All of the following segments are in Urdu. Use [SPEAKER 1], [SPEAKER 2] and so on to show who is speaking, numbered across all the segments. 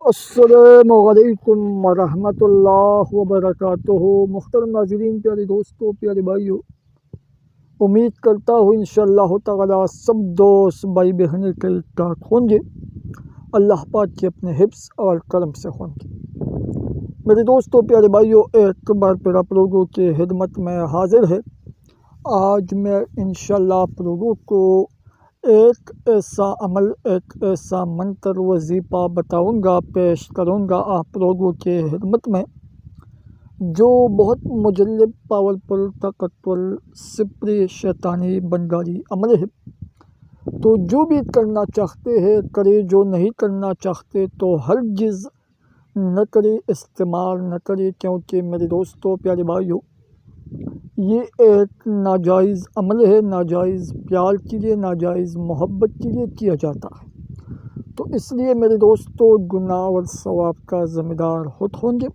[SPEAKER 1] السلام علیکم ورحمۃ اللہ وبرکاتہ۔ محترم ناظرین، پیارے دوستوں، پیارے بھائیوں، امید کرتا ہوں انشاءاللہ تعالی سب دوست بھائی بہنیں ٹھیک ٹھاک ہوں گے، اللہ پاک کے اپنے حفظ اور کرم سے ہوں گے۔ میرے دوستوں، پیارے بھائیوں، ایک بار پھر آپ لوگوں کی خدمت میں حاضر ہے۔ آج میں انشاءاللہ آپ لوگوں کو ایک ایسا عمل، ایک ایسا منتر وظیفہ بتاؤں گا، پیش کروں گا آپ لوگوں کے خدمت میں، جو بہت مجلب، پاورفل، طاقتور، سپری شیطانی بنگاری عمل ہے۔ تو جو بھی کرنا چاہتے ہیں کرے، جو نہیں کرنا چاہتے تو ہرگز نہ کرے، استعمال نہ کرے، کیونکہ میرے دوستوں، پیارے بھائیوں، یہ ایک ناجائز عمل ہے، ناجائز پیار کے لیے، ناجائز محبت کے لیے کیا جاتا ہے۔ تو اس لیے میرے دوستوں، گناہ اور ثواب کا ذمہ دار خود ہوں گے۔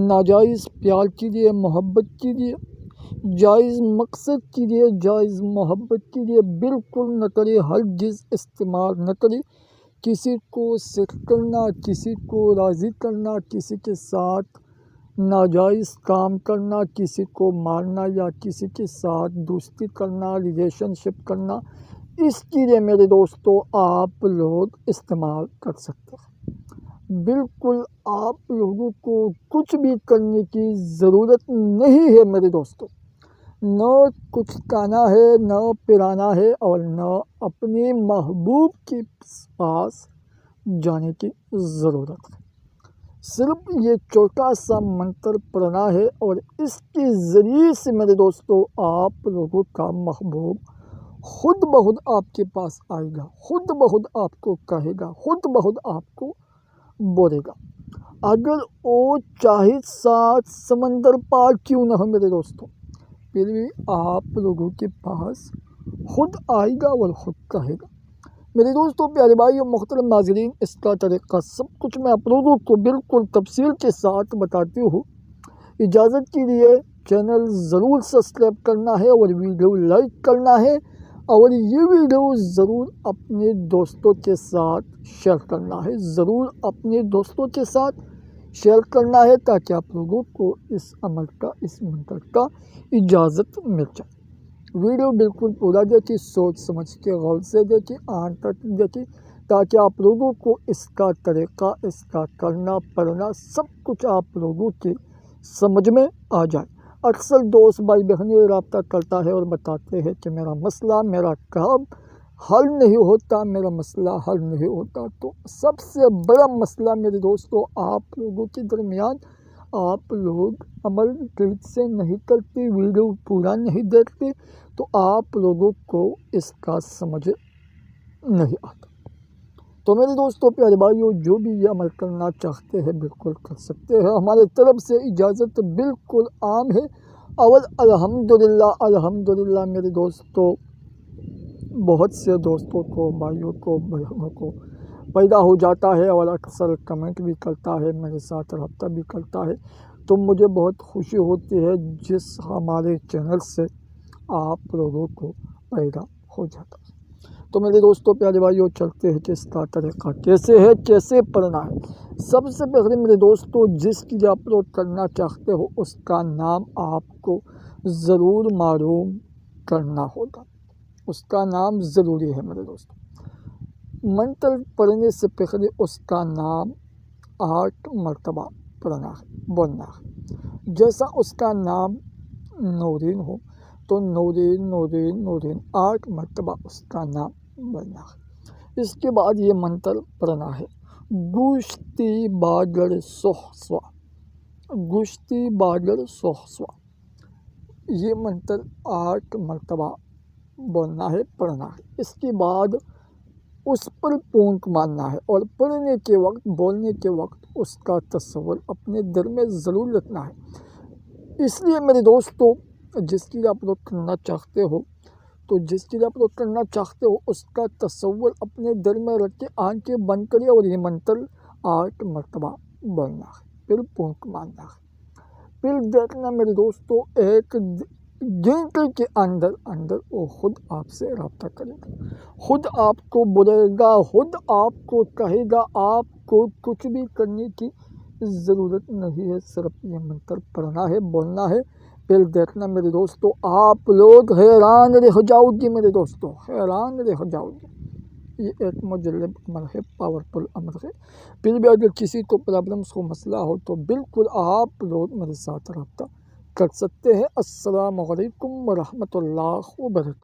[SPEAKER 1] ناجائز پیار کے لیے، محبت کے لیے، جائز مقصد کے لیے، جائز محبت کے لیے بالکل نہ کرے، ہرگز استعمال نہ کرے۔ کسی کو سکھ کرنا، کسی کو راضی کرنا، کسی کے ساتھ ناجائز کام کرنا، کسی کو مارنا یا کسی کے ساتھ دوستی کرنا، ریلیشن شپ کرنا، اس کے لیے میرے دوستوں آپ لوگ استعمال کر سکتے ہیں۔ بالکل آپ لوگوں کو کچھ بھی کرنے کی ضرورت نہیں ہے میرے دوستوں، نہ کچھ کھانا ہے، نہ پلانا ہے، اور نہ اپنے محبوب کے پاس جانے کی ضرورت ہے۔ صرف یہ چھوٹا سا منتر پڑھنا ہے، اور اس کے ذریعے سے میرے دوستوں آپ لوگوں کا محبوب خود بخود آپ کے پاس آئے گا، خود بخود آپ کو کہے گا، خود بخود آپ کو بولے گا۔ اگر وہ چاہے 7 سمندر پار کیوں نہ ہو میرے دوستوں، پھر بھی آپ لوگوں کے پاس خود آئے گا اور خود کہے گا۔ میرے دوستوں، پیارے بھائیوں، محترم ناظرین، اس کا طریقہ سب کچھ میں آپ لوگوں کو بالکل تفصیل کے ساتھ بتاتی ہوں۔ اجازت کے لیے چینل ضرور سبسکرائب کرنا ہے اور ویڈیو لائک کرنا ہے، اور یہ ویڈیو ضرور اپنے دوستوں کے ساتھ شیئر کرنا ہے، ضرور اپنے دوستوں کے ساتھ شیئر کرنا ہے، تاکہ آپ لوگوں کو اس عمل کا، اس منتر کا اجازت مل جائے۔ ویڈیو بالکل پورا دیکھیں، سوچ سمجھ کے غور سے دیکھیں، آن تک دیکھیں، تاکہ آپ لوگوں کو اس کا طریقہ، اس کا کرنا، پڑھنا، سب کچھ آپ لوگوں کے سمجھ میں آ جائے۔ اکثر دوست بھائی بہنیں رابطہ کرتا ہے اور بتاتے ہیں کہ میرا مسئلہ، میرا کام حل نہیں ہوتا، میرا مسئلہ حل نہیں ہوتا۔ تو سب سے بڑا مسئلہ میرے دوستوں آپ لوگوں کے درمیان، آپ لوگ عمل ٹھیک سے نہیں کرتے، ویڈیو پورا نہیں دیکھتے، تو آپ لوگوں کو اس کا سمجھ نہیں آتا۔ تو میرے دوستوں، پیارے بھائیوں، جو بھی یہ عمل کرنا چاہتے ہیں بالکل کر سکتے ہیں، ہمارے طرف سے اجازت بالکل عام ہے۔ اور الحمدللہ میرے دوستوں، بہت سے دوستوں کو، بھائیوں کو، بہنوں کو پیدا ہو جاتا ہے، اور اکثر کمنٹ بھی کرتا ہے، میرے ساتھ رابطہ بھی کرتا ہے، تو مجھے بہت خوشی ہوتی ہے جس ہمارے چینل سے آپ لوگوں کو پیدا ہو جاتا ہے۔ تو میرے دوستوں، پیارے بھائیوں، چلتے ہیں کہ اس کا طریقہ کیسے ہے، کیسے پڑھنا ہے۔ سب سے پہلے میرے دوستوں، جس کی جو اپلوڈ کرنا چاہتے ہو اس کا نام آپ کو ضرور معلوم کرنا ہوگا، اس کا نام ضروری ہے میرے دوستوں۔ منتر پڑھنے سے پہلے اس کا نام 8 مرتبہ پڑھنا ہے، بولنا ہے۔ جیسا اس کا نام نورین ہو تو نورین نورین نورین 8 مرتبہ اس کا نام بولنا ہے۔ اس کے بعد یہ منتر پڑھنا ہے، گوشتی باگر سوہ سوا، گوشتی باگر سوہ سوا۔ یہ منتر 8 مرتبہ بولنا ہے، پڑھنا ہے۔ اس کے بعد اس پر پونک مارنا ہے، اور پڑھنے کے وقت، بولنے کے وقت اس کا تصور اپنے دل میں ضرور رکھنا ہے۔ اس لیے میرے دوستوں، جس کی آپ لوگ کرنا چاہتے ہو، تو جس کی آپ لوگ کرنا چاہتے ہو اس کا تصور اپنے دل میں رکھ کے آنکھیں بند کرے، اور یہ منتر 8 مرتبہ بولنا ہے، پھر پونک مارنا ہے۔ پھر دیکھنا میرے دوستوں، گھنٹے کے اندر اندر وہ خود آپ سے رابطہ کرے گا، خود آپ کو بلائے گا، خود آپ کو کہے گا۔ آپ کو کچھ بھی کرنے کی ضرورت نہیں ہے، صرف یہ منتر پڑھنا ہے، بولنا ہے۔ پھر دیکھنا میرے دوستو، آپ لوگ حیران رہ جاؤ گے میرے دوستو، حیران رہ جاؤ گے۔ یہ ایک مجلب عمل ہے، پاورفل عمل ہے۔ پھر بھی اگر کسی کو پرابلمس کو مسئلہ ہو تو بالکل آپ لوگ میرے ساتھ رابطہ کر سکتے ہیں۔ السلام علیکم ورحمۃ اللہ وبرکاتہ۔